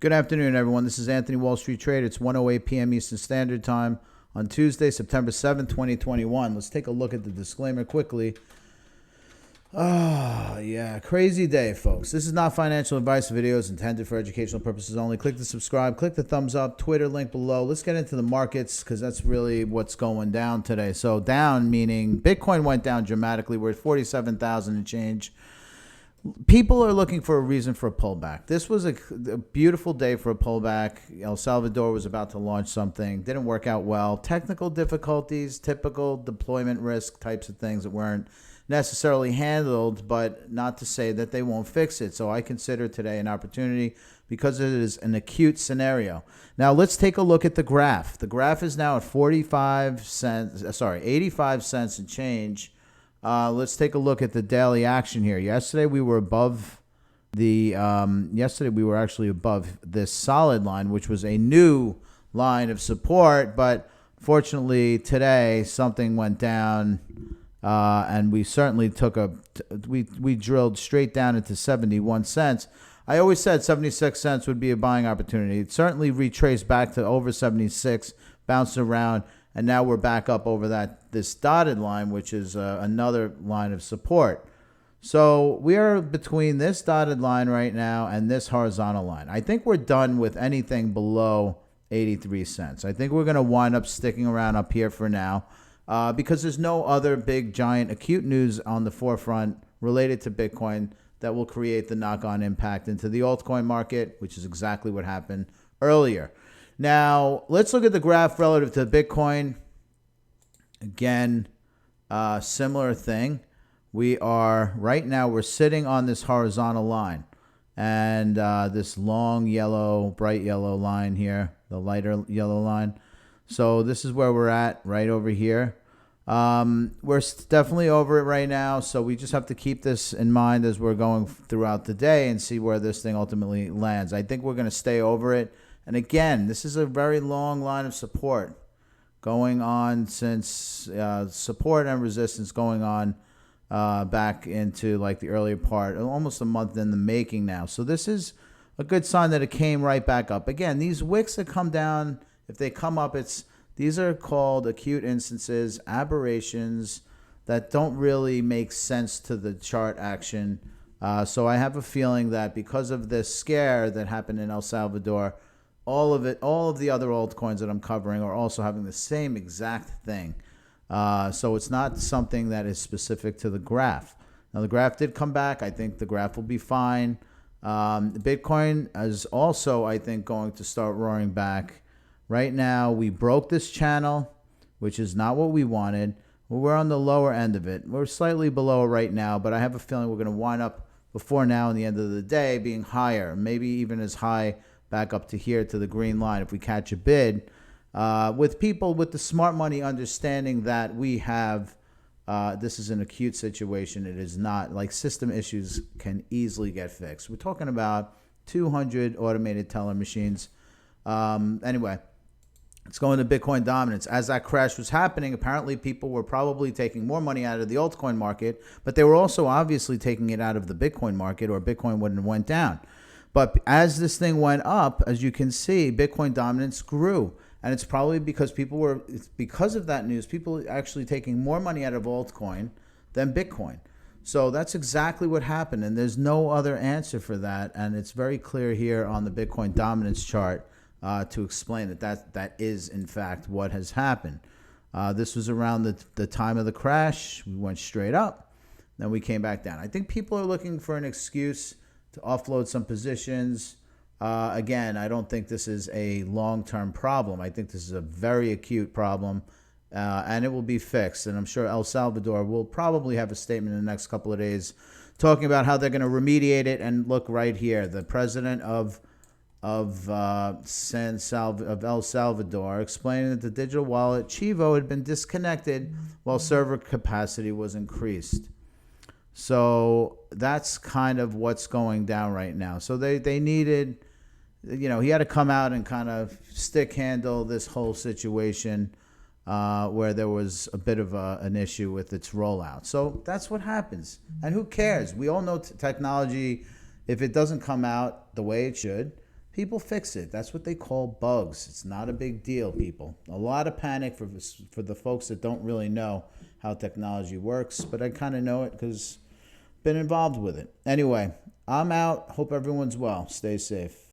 Good afternoon, everyone. This is Anthony Wall Street Trader. It's 1:08 p.m. Eastern Standard Time on Tuesday, September 7th, 2021. Let's take a look at the disclaimer quickly. Yeah, crazy day, folks. This is not financial advice. Video is intended for educational purposes only. Click the subscribe, click the thumbs up, Twitter link below. Let's get into the markets because that's really what's going down today. So down meaning Bitcoin went down dramatically. We're at 47,000 and change. People are looking for a reason for a pullback. This was a beautiful day for a pullback. El Salvador was about to launch something. Didn't work out well. Technical difficulties, typical deployment risk types of things that weren't necessarily handled, but not to say that they won't fix it. So I consider today an opportunity because it is an acute scenario. Now let's take a look at the graph. The graph is now at 85 cents and change. Let's take a look at the daily action here. Yesterday we were above the actually above this solid line, which was a new line of support, but fortunately today something went down, and we certainly we drilled straight down into 71 cents. I always said 76 cents would be a buying opportunity. It certainly retraced back to over 76, bounced around, and now we're back up over this dotted line, which is another line of support. So we are between this dotted line right now and this horizontal line. I think we're done with anything below 83 cents. I think we're going to wind up sticking around up here for now because there's no other big, giant, acute news on the forefront related to Bitcoin that will create the knock-on impact into the altcoin market, which is exactly what happened earlier. Now, let's look at the graph relative to Bitcoin. Again, similar thing. Right now, we're sitting on this horizontal line. And this long yellow, bright yellow line here, the lighter yellow line. So this is where we're at, right over here. We're definitely over it right now. So we just have to keep this in mind as we're going throughout the day and see where this thing ultimately lands. I think we're going to stay over it. And again, this is a very long line of support going on since support and resistance going on back into like the earlier part, almost a month in the making now. So this is a good sign that it came right back up. Again, these wicks that come down, if they come up, these are called acute instances, aberrations that don't really make sense to the chart action. So I have a feeling that because of this scare that happened in El Salvador, all of the other altcoins that I'm covering are also having the same exact thing. So it's not something that is specific to the graph. Now, the graph did come back. I think the graph will be fine. Bitcoin is also, I think, going to start roaring back. Right now, we broke this channel, which is not what we wanted. We're on the lower end of it. We're slightly below it right now, but I have a feeling we're going to wind up before now and the end of the day being higher, maybe even as high back up to here to the green line if we catch a bid. With people with the smart money understanding that we have, this is an acute situation. It is not like system issues can easily get fixed. We're talking about 200 automated teller machines. Anyway, let's go into Bitcoin dominance. As that crash was happening, apparently people were probably taking more money out of the altcoin market, but they were also obviously taking it out of the Bitcoin market, or Bitcoin wouldn't have went down. But as this thing went up, as you can see, Bitcoin dominance grew. And it's probably because because of that news, people actually taking more money out of altcoin than Bitcoin. So that's exactly what happened. And there's no other answer for that. And it's very clear here on the Bitcoin dominance chart to explain that is, in fact, what has happened. This was around the time of the crash. We went straight up. Then we came back down. I think people are looking for an excuse to offload some positions. Again, I don't think this is a long-term problem. I think this is a very acute problem, and it will be fixed. And I'm sure El Salvador will probably have a statement in the next couple of days talking about how they're going to remediate it. And look right here, the president of El Salvador explaining that the digital wallet Chivo had been disconnected while server capacity was increased. So that's kind of what's going down right now. So they needed, he had to come out and kind of stick handle this whole situation where there was a bit of an issue with its rollout. So that's what happens. And who cares? We all know technology, if it doesn't come out the way it should, People fix it. That's what they call bugs. It's not a big deal, people. A lot of panic for the folks that don't really know how technology works, but I kind of know it because I've been involved with it. Anyway, I'm out. Hope everyone's well. Stay safe.